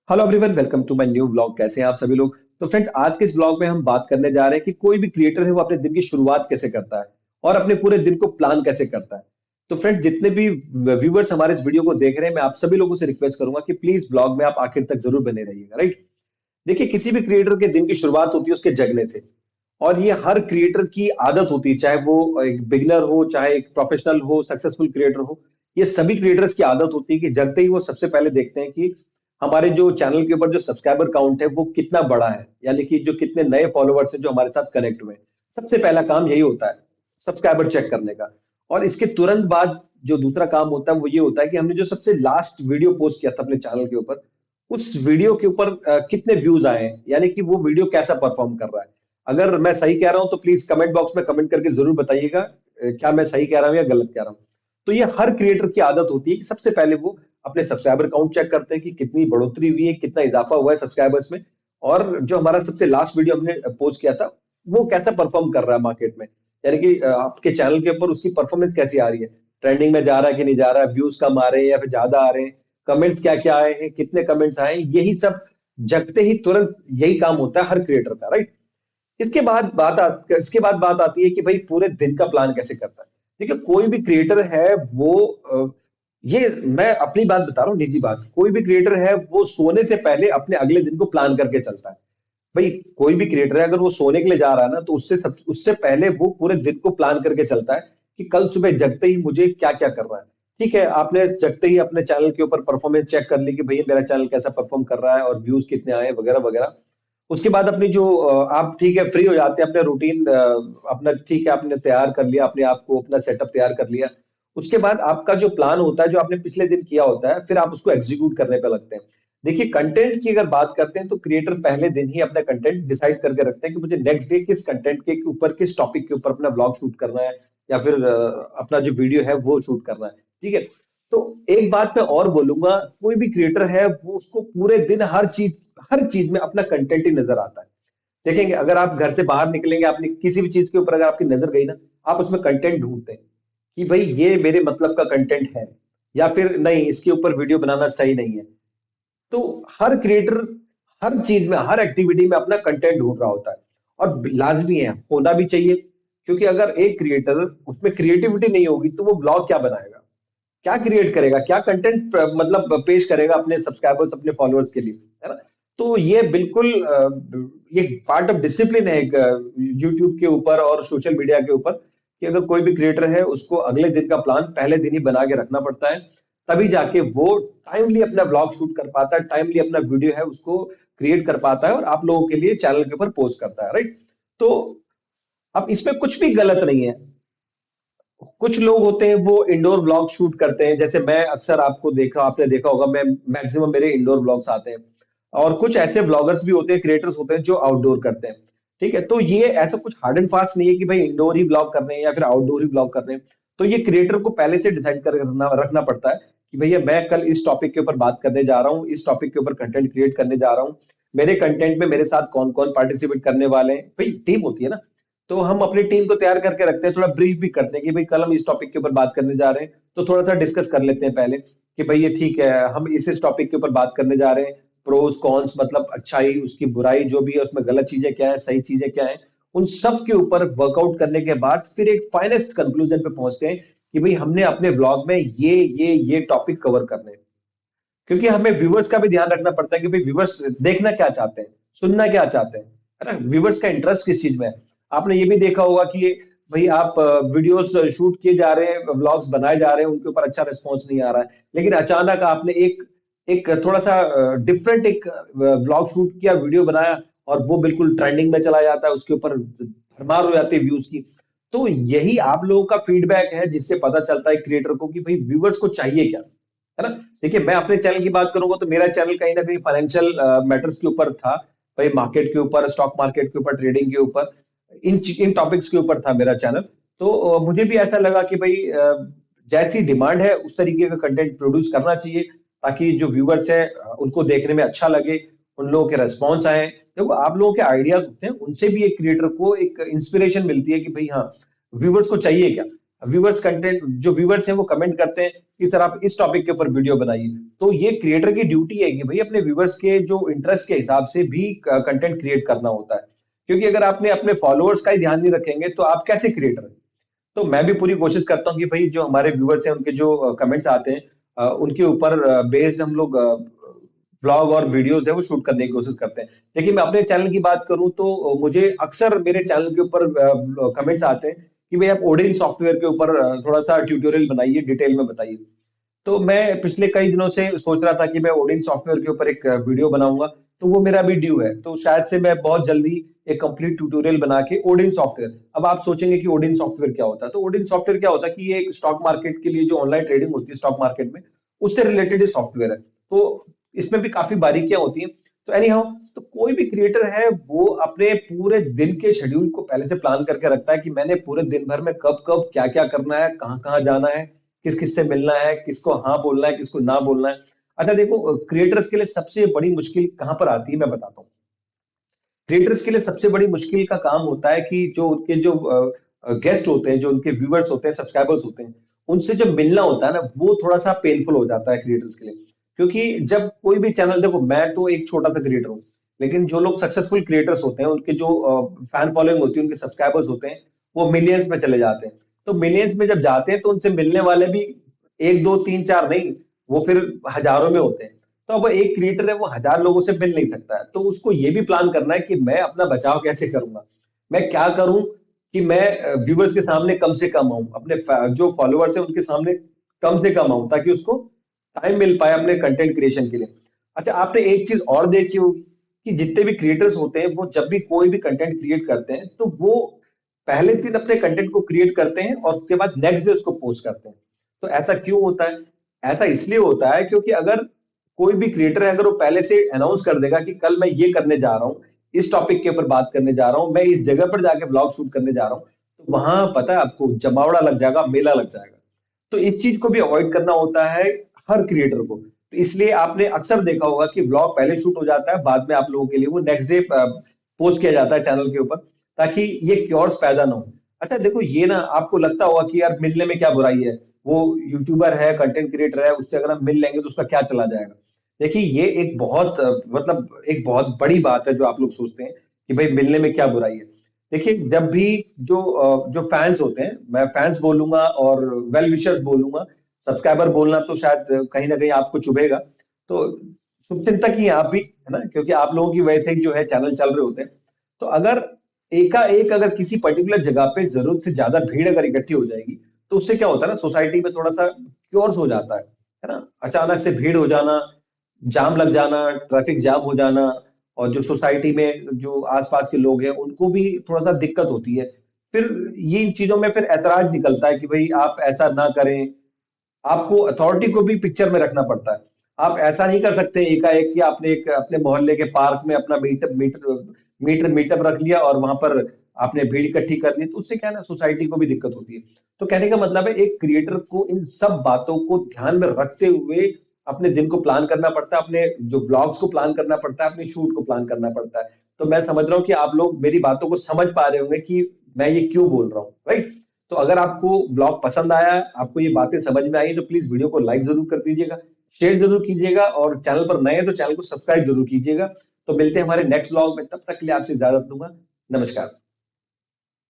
Hello everyone, welcome to my new blog. कैसे हैं आप सभी लोग। तो फ्रेंड्स, आज के इस ब्लॉग में हम बात करने जा रहे हैं कि कोई भी क्रिएटर है वो अपने दिन की शुरुआत कैसे करता है और अपने पूरे दिन को प्लान कैसे करता है। तो फ्रेंड्स, जितने भी व्यूवर्स हमारे इस वीडियो को देख रहे हैं, मैं आप सभी लोगों से रिक्वेस्ट करूंगा कि प्लीज ब्लॉग में आप आखिर तक जरूर बने रहिएगा, राइट। देखिए, किसी भी क्रिएटर के दिन की शुरुआत होती है उसके जगने से। और ये हर क्रिएटर की आदत होती है, चाहे वो एक बिगनर हो, चाहे एक प्रोफेशनल हो, सक्सेसफुल क्रिएटर हो। ये सभी क्रिएटर्स की आदत होती है कि जगते ही वो सबसे पहले देखते हैं कि हमारे जो चैनल के ऊपर जो सब्सक्राइबर काउंट है वो कितना बड़ा है, यानी कि जो कितने नए फॉलोअर्स हैं जो हमारे साथ कनेक्ट हुए हैं। सबसे पहला काम यही होता है, सब्सक्राइबर चेक करने का। और इसके तुरंत बाद जो दूसरा काम होता है वो ये होता है कि हमने जो सबसे लास्ट वीडियो पोस्ट किया था अपने चैनल के ऊपर, उस वीडियो के ऊपर कितने व्यूज आए हैं, यानी कि वो वीडियो कैसा परफॉर्म कर रहा है। अगर मैं सही कह रहा हूं तो प्लीज कमेंट बॉक्स में कमेंट करके जरूर बताइएगा क्या मैं सही कह रहा हूं या गलत कह रहा हूं। तो ये हर क्रिएटर की आदत होती है कि सबसे पहले वो अपने सब्सक्राइबर काउंट चेक करते हैं कि कितनी बढ़ोतरी हुई है, कितना इजाफा हुआ है सब्सक्राइबर्स में। और जो हमारा सबसे लास्ट वीडियो हमने पोस्ट किया था वो कैसा परफॉर्म कर रहा है मार्केट में, यानी कि आपके चैनल के ऊपर उसकी परफॉर्मेंस कैसी आ रही है, ट्रेंडिंग में जा रहा है कि नहीं जा रहा है, व्यूज कम आ रहे हैं या फिर ज्यादा आ रहे हैं, कमेंट्स क्या क्या आए हैं, कितने कमेंट्स आए हैं, यही सब जगते ही तुरंत यही काम होता है हर क्रिएटर का, राइट। इसके बाद बात आती है कि भाई पूरे दिन का प्लान कैसे करता है। देखिए, कोई भी क्रिएटर है वो ये मैं अपनी बात बता रहा हूँ, निजी बात। कोई भी क्रिएटर है वो सोने से पहले अपने अगले दिन को प्लान करके चलता है। भाई, कोई भी क्रिएटर है अगर वो सोने के लिए जा रहा है ना, तो उससे पहले वो पूरे दिन को प्लान करके चलता है कि कल सुबह जगते ही मुझे क्या क्या करना है। ठीक है, आपने जगते ही अपने चैनल के ऊपर परफॉर्मेंस चेक कर ली कि भैया मेरा चैनल कैसा परफॉर्म कर रहा है और व्यूज कितने आए वगैरह वगैरह। उसके बाद अपनी जो आप ठीक है फ्री हो जाते हैं, अपने रूटीन अपना ठीक है आपने तैयार कर लिया, अपने आप को अपना सेटअप तैयार कर लिया। उसके बाद आपका जो प्लान होता है जो आपने पिछले दिन किया होता है, फिर आप उसको एग्जीक्यूट करने पे लगते हैं। देखिए, कंटेंट की अगर बात करते हैं तो क्रिएटर पहले दिन ही अपना कंटेंट डिसाइड करके रखते हैं कि मुझे नेक्स्ट डे किस कंटेंट के ऊपर, किस टॉपिक के ऊपर अपना ब्लॉग शूट करना है या फिर अपना जो वीडियो है वो शूट करना है। ठीक है। तो एक बात मैं और बोलूंगा, कोई भी क्रिएटर है वो उसको पूरे दिन हर चीज में अपना कंटेंट ही नजर आता है। देखेंगे, अगर आप घर से बाहर निकलेंगे, आपने किसी भी चीज के ऊपर अगर आपकी नजर गई ना, आप उसमें कंटेंट ढूंढते हैं कि भाई ये मेरे मतलब का कंटेंट है या फिर नहीं, इसके ऊपर वीडियो बनाना सही नहीं है। तो हर क्रिएटर हर चीज में, हर एक्टिविटी में अपना कंटेंट ढूंढ रहा होता है। और लाजमी है, होना भी चाहिए। क्योंकि अगर एक क्रिएटर उसमें क्रिएटिविटी नहीं होगी तो वो ब्लॉग क्या बनाएगा, क्या क्रिएट करेगा, क्या कंटेंट मतलब पेश करेगा अपने सब्सक्राइबर्स, अपने फॉलोअर्स के लिए, है ना। तो ये बिल्कुल ये पार्ट ऑफ डिसिप्लिन है एक यूट्यूब के ऊपर और सोशल मीडिया के ऊपर, कि अगर कोई भी क्रिएटर है उसको अगले दिन का प्लान पहले दिन ही बना के रखना पड़ता है। तभी जाके वो टाइमली अपना ब्लॉग शूट कर पाता है, टाइमली अपना वीडियो है उसको क्रिएट कर पाता है और आप लोगों के लिए चैनल के ऊपर पोस्ट करता है, राइट। तो अब इसमें कुछ भी गलत नहीं है। कुछ लोग होते हैं वो इंडोर ब्लॉग शूट करते हैं, जैसे मैं अक्सर आपने देखा होगा, मैं मैक्सिमम मेरे इंडोर ब्लॉग्स आते हैं। और कुछ ऐसे ब्लॉगर्स भी होते हैं, क्रिएटर्स होते हैं जो आउटडोर करते हैं। ठीक है, तो ये ऐसा कुछ हार्ड एंड फास्ट नहीं है कि भाई इंडोर ही ब्लॉग करने हैं या फिर आउटडोर ही ब्लॉग करने हैं। तो ये क्रिएटर को पहले से डिसाइड कर रखना पड़ता है कि भैया मैं कल इस टॉपिक के ऊपर बात करने जा रहा हूँ, इस टॉपिक के ऊपर कंटेंट क्रिएट करने जा रहा हूँ। मेरे कंटेंट में मेरे साथ कौन कौन पार्टिसिपेट करने वाले हैं, भाई टीम होती है ना। तो हम अपनी टीम को तैयार करके रखते हैं, थोड़ा ब्रीफ भी करते हैं कि भाई कल हम इस टॉपिक के ऊपर बात करने जा रहे हैं, तो थोड़ा सा डिस्कस कर लेते हैं पहले कि भाई ये ठीक है, हम इस टॉपिक के ऊपर बात करने जा रहे हैं। प्रोस कॉन्स मतलब अच्छाई, उसकी बुराई जो भी है, उसमें गलत चीजें क्या है, सही चीजें क्या है, उन सब के ऊपर वर्कआउट करने के बाद फिर एक फाइनेस्ट कंक्लूजन पे पहुंचते हैं कि भाई हमने अपने ब्लॉग में ये टॉपिक कवर करने हैं। क्योंकि हमें व्यूवर्स का भी ध्यान रखना पड़ता है कि भाई व्यूवर्स देखना क्या चाहते हैं, सुनना क्या चाहते हैं, है ना। व्यूवर्स का इंटरेस्ट किस चीज में है। आपने ये भी देखा होगा कि भाई आप वीडियोस शूट किए जा रहे हैं, व्लॉग्स बनाए जा रहे हैं, उनके ऊपर अच्छा रिस्पॉन्स नहीं आ रहा है, लेकिन अचानक आपने एक एक थोड़ा सा डिफरेंट एक व्लॉग शूट किया, वीडियो बनाया, और वो बिल्कुल ट्रेंडिंग में चला जाता है, उसके ऊपर भरमार हो जाती है व्यूज की। तो यही आप लोगों का फीडबैक है जिससे पता चलता है क्रिएटर को कि भाई व्यूवर्स को चाहिए क्या, है ना। देखिए, मैं अपने चैनल की बात करूंगा तो मेरा चैनल कहीं ना कहीं फाइनेंशियल मैटर्स के ऊपर था। भाई मार्केट के ऊपर, स्टॉक मार्केट के ऊपर, ट्रेडिंग के ऊपर, इन टॉपिक्स के ऊपर था मेरा चैनल। तो मुझे भी ऐसा लगा कि भाई जैसी डिमांड है उस तरीके का कंटेंट प्रोड्यूस करना चाहिए, ताकि जो व्यूवर्स है उनको देखने में अच्छा लगे, उन लोगों के रेस्पॉन्स आए। देखो, आप लोगों के आइडियाज होते हैं, उनसे भी एक क्रिएटर को एक इंस्पिरेशन मिलती है कि भाई हाँ, व्यूवर्स को चाहिए क्या। व्यूवर्स कंटेंट जो व्यूवर्स हैं वो कमेंट करते हैं कि सर आप इस टॉपिक के ऊपर वीडियो बनाइए। तो ये क्रिएटर की ड्यूटी है कि भाई अपने व्यूवर्स के जो इंटरेस्ट के हिसाब से भी कंटेंट क्रिएट करना होता है। क्योंकि अगर आपने अपने फॉलोअर्स का ही ध्यान नहीं रखेंगे तो आप कैसे क्रिएटर? तो मैं भी पूरी कोशिश करता हूँ कि भाई जो हमारे व्यूवर्स हैं उनके जो कमेंट्स आते हैं उनके ऊपर बेस्ड हम लोग व्लॉग और वीडियोस है वो शूट करने की कोशिश करते हैं। देखिए मैं अपने चैनल की बात करूं तो मुझे अक्सर मेरे चैनल के ऊपर कमेंट्स आते हैं कि भाई आप ओडिन सॉफ्टवेयर के ऊपर थोड़ा सा ट्यूटोरियल बनाइए, डिटेल में बताइए। तो मैं पिछले कई दिनों से सोच रहा था कि मैं ओडिन सॉफ्टवेयर के ऊपर एक वीडियो बनाऊंगा। तो वो मेरा अभी ड्यू है, तो शायद से मैं बहुत जल्दी एक कंप्लीट ट्यूटोरियल बना के ओडिन सॉफ्टवेयर। अब आप सोचेंगे कि ओडिन सॉफ्टवेयर क्या होता है, तो ओडिन सॉफ्टवेयर क्या होता है कि ये एक स्टॉक मार्केट के लिए जो ऑनलाइन ट्रेडिंग होती है स्टॉक मार्केट में, उससे रिलेटेड सॉफ्टवेयर है। तो इसमें भी काफी बारीकियां होती हैं। तो एनी हाउ, तो कोई भी क्रिएटर है वो अपने पूरे दिन के शेड्यूल को पहले से प्लान करके रखता है कि मैंने पूरे दिन भर में कब कब क्या क्या करना है, कहाँ कहाँ जाना है, किस किस से मिलना है, किसको हाँ बोलना है, किसको ना बोलना है। अच्छा देखो, क्रिएटर्स के लिए सबसे बड़ी मुश्किल कहाँ पर आती है मैं बताता हूँ। क्रिएटर्स के लिए सबसे बड़ी मुश्किल का काम होता है कि जो उनके जो गेस्ट होते हैं, जो उनके व्यूवर्स होते हैं, सब्सक्राइबर्स होते हैं, उनसे जब मिलना होता है ना, वो थोड़ा सा पेनफुल हो जाता है क्रिएटर्स के लिए। क्योंकि जब कोई भी चैनल, देखो मैं तो एक छोटा सा क्रिएटर हूँ, लेकिन जो लोग सक्सेसफुल क्रिएटर्स होते हैं उनके जो फैन फॉलोइंग होती है, उनके सब्सक्राइबर्स होते हैं, वो मिलियंस में चले जाते हैं। तो मिलियंस में जब जाते हैं तो उनसे मिलने वाले भी एक दो तीन चार नहीं, वो फिर हजारों में होते हैं। तो अब एक क्रिएटर है वो हजार लोगों से मिल नहीं सकता है, तो उसको ये भी प्लान करना है कि मैं अपना बचाव कैसे करूंगा, मैं क्या करूं कि मैं व्यूवर्स के सामने कम से कम आऊं, अपने जो फॉलोअर्स है उनके सामने कम से कम आऊं, ताकि उसको टाइम मिल पाए अपने कंटेंट क्रिएशन के लिए। अच्छा आपने एक चीज और देखी होगी कि जितने भी क्रिएटर्स होते हैं वो जब भी कोई भी कंटेंट क्रिएट करते हैं तो वो पहले दिन अपने कंटेंट को क्रिएट करते हैं और उसके बाद नेक्स्ट डे उसको पोस्ट करते हैं। तो ऐसा क्यों होता है? ऐसा इसलिए होता है क्योंकि अगर कोई भी क्रिएटर है, अगर वो पहले से अनाउंस कर देगा कि कल मैं ये करने जा रहा हूँ, इस टॉपिक के ऊपर बात करने जा रहा हूँ, मैं इस जगह पर जाके ब्लॉग शूट करने जा रहा हूँ, तो वहां पता है आपको जमावड़ा लग जाएगा, मेला लग जाएगा। तो इस चीज को भी अवॉइड करना होता है हर क्रिएटर को। तो इसलिए आपने अक्सर देखा होगा कि ब्लॉग पहले शूट हो जाता है, बाद में आप लोगों के लिए वो नेक्स्ट डे पोस्ट किया जाता है चैनल के ऊपर, ताकि ये क्योर्स पैदा ना हो। अच्छा देखो, ये ना आपको लगता होगा कि यार मिलने में क्या बुराई है, वो यूट्यूबर है, कंटेंट क्रिएटर है, उससे अगर हम मिल लेंगे तो उसका क्या चला जाएगा। देखिए ये एक बहुत मतलब एक बहुत बड़ी बात है जो आप लोग सोचते हैं कि भाई मिलने में क्या बुराई है। देखिए जब भी जो फैंस होते हैं, मैं फैंस बोलूंगा और वेल विशर्स बोलूंगा, सब्सक्राइबर बोलना तो शायद कहीं ना कहीं आपको चुभेगा। तो शुभचिंतक ही हैं आप भी, है ना, क्योंकि आप लोगों की वजह से ही जो है चैनल चल रहे होते हैं। तो अगर एकाएक अगर किसी पर्टिकुलर जगह पे जरूरत से ज्यादा भीड़ अगर इकट्ठी हो जाएगी, तो उससे क्या होता है ना, सोसाइटी में थोड़ा सा क्योर्स हो जाता है ना। अचानक से भीड़ हो जाना, जाम लग जाना, ट्रैफिक जाम हो जाना, और जो सोसाइटी में जो आसपास के लोग हैं उनको भी थोड़ा सा दिक्कत होती है। फिर ये इन चीजों में फिर ऐतराज निकलता है कि भाई आप ऐसा ना करें। आपको अथॉरिटी को भी पिक्चर में रखना पड़ता है। आप ऐसा नहीं कर सकते एकाएक कि आपने एक अपने मोहल्ले के पार्क में अपना मीटअप रख लिया और वहां पर आपने भीड़ इकट्ठी कर ली, तो उससे क्या है ना, सोसाइटी को भी दिक्कत होती है। तो कहने का मतलब है एक क्रिएटर को इन सब बातों को ध्यान में रखते हुए अपने दिन को प्लान करना पड़ता है, अपने जो ब्लॉग्स को प्लान करना पड़ता है, अपने शूट को प्लान करना पड़ता है। तो मैं समझ रहा हूँ कि आप लोग मेरी बातों को समझ पा रहे होंगे कि मैं ये क्यों बोल रहा हूँ, राइट। तो अगर आपको ब्लॉग पसंद आया, आपको ये बातें समझ में आई, तो प्लीज वीडियो को लाइक जरूर कर दीजिएगा, शेयर जरूर कीजिएगा, और चैनल पर नए हैं तो चैनल को सब्सक्राइब जरूर कीजिएगा। तो मिलते हैं हमारे नेक्स्ट ब्लॉग में, तब तक के लिए आपसे इजाजत दूंगा। नमस्कार।